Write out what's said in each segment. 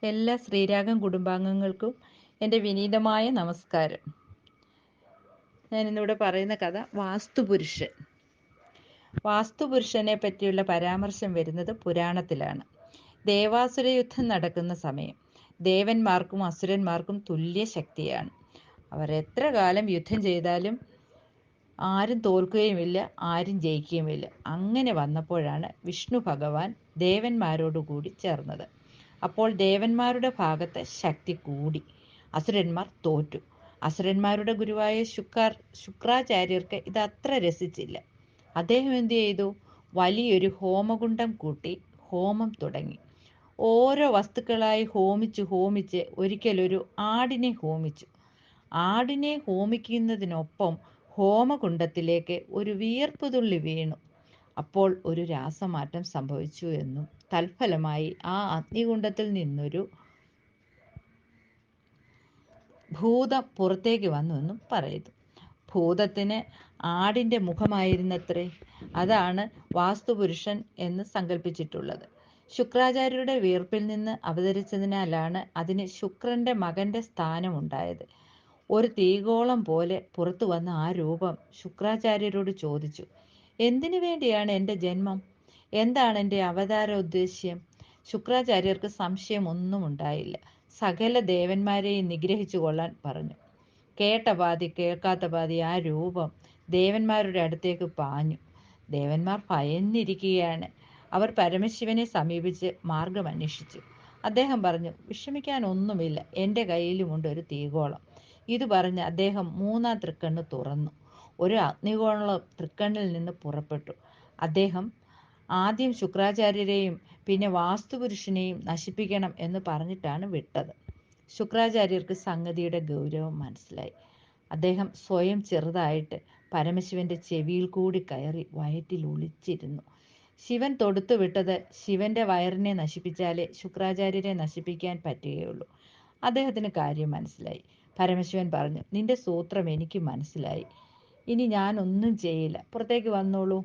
എല്ലാ ശ്രീരാഗം കുടുംബാംഗങ്ങൾക്കും എൻ്റെ വിനീതമായ നമസ്കാരം. ഞാനിന്നിവിടെ പറയുന്ന കഥ വാസ്തുപുരുഷൻ. വാസ്തുപുരുഷനെ പറ്റിയുള്ള പരാമർശം വരുന്നത് പുരാണത്തിലാണ്. ദേവാസുര യുദ്ധം നടക്കുന്ന സമയം. ദേവന്മാർക്കും അസുരന്മാർക്കും തുല്യ ശക്തിയാണ്. അവർ എത്ര കാലം യുദ്ധം ചെയ്താലും ആരും തോൽക്കുകയുമില്ല, ആരും ജയിക്കുകയുമില്ല. അങ്ങനെ വന്നപ്പോഴാണ് വിഷ്ണു ഭഗവാൻ ദേവന്മാരോടുകൂടി ചേർന്നത്. അപ്പോൾ ദേവന്മാരുടെ ഭാഗത്ത് ശക്തി കൂടി, അസുരന്മാർ തോറ്റു. അസുരന്മാരുടെ ഗുരുവായ ശുക്രാചാര്യർക്ക് ഇത് അത്ര രസിച്ചില്ല. അദ്ദേഹം എന്തു ചെയ്തു? വലിയൊരു ഹോമകുണ്ഡം കൂട്ടി ഹോമം തുടങ്ങി. ഓരോ വസ്തുക്കളായി ഹോമിച്ച് ഒരിക്കലൊരു ആടിനെ ഹോമിച്ചു. ആടിനെ ഹോമിക്കുന്നതിനൊപ്പം ഹോമകുണ്ഡത്തിലേക്ക് ഒരു വിയർപ്പുതുള്ളി വീണു. അപ്പോൾ ഒരു രാസമാറ്റം സംഭവിച്ചു എന്നും തൽഫലമായി ആ അഗ്നികുണ്ഡത്തിൽ നിന്നൊരു ഭൂതം പുറത്തേക്ക് വന്നു എന്നും പറയുന്നു. ഭൂതത്തിന് ആടിൻ്റെ മുഖമായിരുന്നത്രേ. അതാണ് വാസ്തുപുരുഷൻ എന്ന് സങ്കല്പിച്ചിട്ടുള്ളത്. ശുക്രാചാര്യരുടെ വീർപ്പിൽ നിന്ന് അവതരിച്ചതിനാലാണ് അതിന് ശുക്രന്റെ മകന്റെ സ്ഥാനമുണ്ടായത്. ഒരു തീഗോളം പോലെ പുറത്തു വന്ന ആ രൂപം ശുക്രാചാര്യരോട് ചോദിച്ചു, എന്തിനു വേണ്ടിയാണ് എൻ്റെ ജന്മം? എന്താണ് എൻ്റെ അവതാര ഉദ്ദേശ്യം? ശുക്രാചാര്യർക്ക് സംശയമൊന്നും ഉണ്ടായില്ല. സകല ദേവന്മാരെയും നിഗ്രഹിച്ചു കൊള്ളാൻ പറഞ്ഞു. കേട്ട പാതി കേൾക്കാത്ത പാതി ആ രൂപം ദേവന്മാരുടെ അടുത്തേക്ക് പാഞ്ഞു. ദേവന്മാർ ഭയന്നിരിക്കുകയാണ്. അവർ പരമശിവനെ സമീപിച്ച് മാർഗം അന്വേഷിച്ചു. അദ്ദേഹം പറഞ്ഞു, വിഷമിക്കാനൊന്നുമില്ല, എൻ്റെ കയ്യിലുമുണ്ട് ഒരു തീഗോളം. ഇത് പറഞ്ഞ് അദ്ദേഹം മൂന്നാം തൃക്കണ്ണ് തുറന്നു. ഒരു അഗ്നിഗോളം തൃക്കണ്ണിൽ നിന്ന് പുറപ്പെട്ടു. അദ്ദേഹം ആദ്യം ശുക്രാചാര്യരെയും പിന്നെ വാസ്തുപുരുഷനെയും നശിപ്പിക്കണം എന്ന് പറഞ്ഞിട്ടാണ് വിട്ടത്. ശുക്രാചാര്യർക്ക് സംഗതിയുടെ ഗൗരവം മനസ്സിലായി. അദ്ദേഹം സ്വയം ചെറുതായിട്ട് പരമശിവന്റെ ചെവിയിൽ കൂടി കയറി വയറ്റിൽ ഒളിച്ചിരുന്നു. ശിവൻ തൊടുത്തു വിട്ടത് ശിവന്റെ വയറിനെ നശിപ്പിച്ചാലേ ശുക്രാചാര്യരെ നശിപ്പിക്കാൻ പറ്റുകയുള്ളൂ. അദ്ദേഹത്തിന് കാര്യം മനസ്സിലായി. പരമശിവൻ പറഞ്ഞു, നിന്റെ സൂത്രം എനിക്ക് മനസ്സിലായി. ഇനി ഞാനൊന്നും ചെയ്യില്ല, പുറത്തേക്ക് വന്നോളൂ.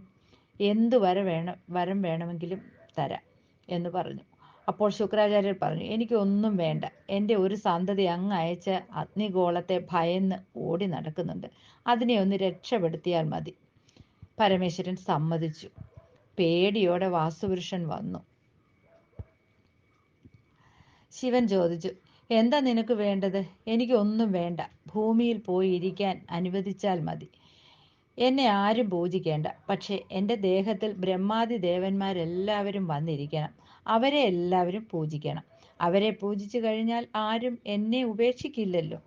എന്തു വരം വേണമെങ്കിലും തരാം എന്ന് പറഞ്ഞു. അപ്പോൾ ശുക്രാചാര്യർ പറഞ്ഞു, എനിക്കൊന്നും വേണ്ട. എൻ്റെ ഒരു സന്തതി അങ്ങ് അയച്ച അഗ്നിഗോളത്തെ ഭയന്ന് ഓടി നടക്കുന്നുണ്ട്. അതിനെ ഒന്ന് രക്ഷപ്പെടുത്തിയാൽ മതി. പരമേശ്വരൻ സമ്മതിച്ചു. പേടിയോടെ വാസ്തുപുരുഷൻ വന്നു. ശിവൻ ചോദിച്ചു, എന്താ നിനക്ക് വേണ്ടത്? എനിക്കൊന്നും വേണ്ട. ഭൂമിയിൽ പോയി ഇരിക്കാൻ അനുവദിച്ചാൽ മതി. എന്നെ ആരും പൂജിക്കേണ്ട. പക്ഷെ എൻ്റെ ദേഹത്തിൽ ബ്രഹ്മാദി ദേവന്മാരെല്ലാവരും വന്നിരിക്കണം. അവരെ എല്ലാവരും പൂജിക്കണം. അവരെ പൂജിച്ചു കഴിഞ്ഞാൽ ആരും എന്നെ ഉപേക്ഷിക്കില്ലല്ലോ.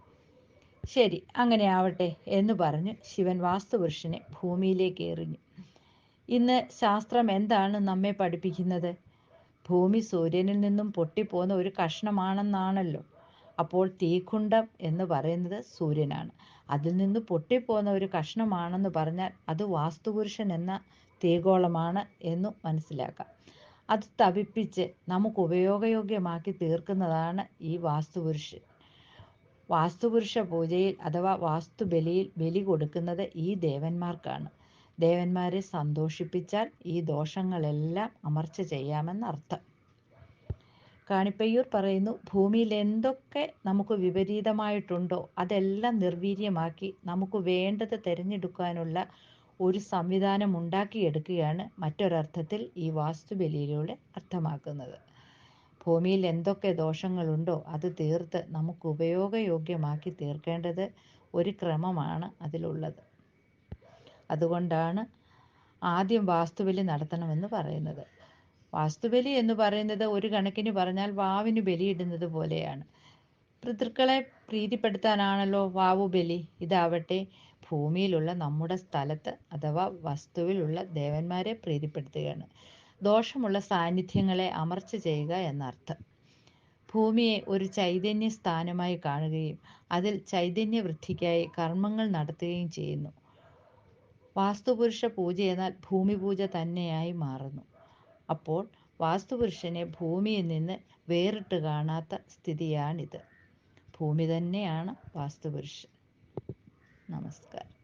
ശരി, അങ്ങനെ ആവട്ടെ എന്ന് പറഞ്ഞ് ശിവൻ വാസ്തുപുരുഷനെ ഭൂമിയിലേക്ക് എറിഞ്ഞു. ഇന്ന് ശാസ്ത്രം എന്താണ് നമ്മെ പഠിപ്പിക്കുന്നത്? ഭൂമി സൂര്യനിൽ നിന്നും പൊട്ടിപ്പോകുന്ന ഒരു കഷ്ണമാണെന്നാണല്ലോ. അപ്പോൾ തീക്കുണ്ഡം എന്ന് പറയുന്നത് സൂര്യനാണ്. അതിൽ നിന്ന് പൊട്ടിപ്പോകുന്ന ഒരു കഷ്ണമാണെന്ന് പറഞ്ഞാൽ അത് വാസ്തുപുരുഷൻ എന്ന തീഗോളമാണ് എന്ന് മനസ്സിലാക്കാം. അത് തപിപ്പിച്ച് നമുക്ക് ഉപയോഗയോഗ്യമാക്കി തീർക്കുന്നതാണ് ഈ വാസ്തുപുരുഷൻ. വാസ്തുപുരുഷ പൂജയിൽ അഥവാ വാസ്തുബലിയിൽ ബലി കൊടുക്കുന്നത് ഈ ദേവന്മാർക്കാണ്. ദേവന്മാരെ സന്തോഷിപ്പിച്ചാൽ ഈ ദോഷങ്ങളെല്ലാം അമർച്ച ചെയ്യാമെന്നർത്ഥം. കാണിപ്പയ്യൂർ പറയുന്നു, ഭൂമിയിൽ എന്തൊക്കെ നമുക്ക് വിപരീതമായിട്ടുണ്ടോ അതെല്ലാം നിർവീര്യമാക്കി നമുക്ക് വേണ്ടത് തിരഞ്ഞെടുക്കാനുള്ള ഒരു സംവിധാനം ഉണ്ടാക്കിയെടുക്കുകയാണ് മറ്റൊരർത്ഥത്തിൽ ഈ വാസ്തുബലിയിലൂടെ അർത്ഥമാക്കുന്നത്. ഭൂമിയിൽ എന്തൊക്കെ ദോഷങ്ങളുണ്ടോ അത് തീർത്ത് നമുക്ക് ഉപയോഗയോഗ്യമാക്കി തീർക്കേണ്ടത് ഒരു ക്രമമാണ് അതിലുള്ളത്. അതുകൊണ്ടാണ് ആദ്യം വാസ്തുബലി നടത്തണമെന്ന് പറയുന്നത്. വാസ്തുബലി എന്ന് പറയുന്നത് ഒരു കണക്കിന് പറഞ്ഞാൽ വാവിന് ബലിയിടുന്നത് പോലെയാണ്. പിതൃക്കളെ പ്രീതിപ്പെടുത്താനാണല്ലോ വാവുബലി. ഇതാവട്ടെ ഭൂമിയിലുള്ള നമ്മുടെ സ്ഥലത്ത് അഥവാ വസ്തുവിലുള്ള ദേവന്മാരെ പ്രീതിപ്പെടുത്തുകയാണ്. ദോഷമുള്ള സാന്നിധ്യങ്ങളെ അമർച്ച ചെയ്യുക എന്നർത്ഥം. ഭൂമിയെ ഒരു ചൈതന്യ സ്ഥാനമായി കാണുകയും അതിൽ ചൈതന്യവൃദ്ധിക്കായി കർമ്മങ്ങൾ നടത്തുകയും ചെയ്യുന്നു. വാസ്തുപുരുഷ പൂജ എന്നാൽ ഭൂമി പൂജ തന്നെയായി മാറുന്നു. അപ്പോൾ വാസ്തുപുരുഷനെ ഭൂമിയിൽ നിന്ന് വേറിട്ട് കാണാത്ത സ്ഥിതിയാണിത്. ഭൂമി തന്നെയാണ് വാസ്തുപുരുഷൻ. നമസ്കാരം.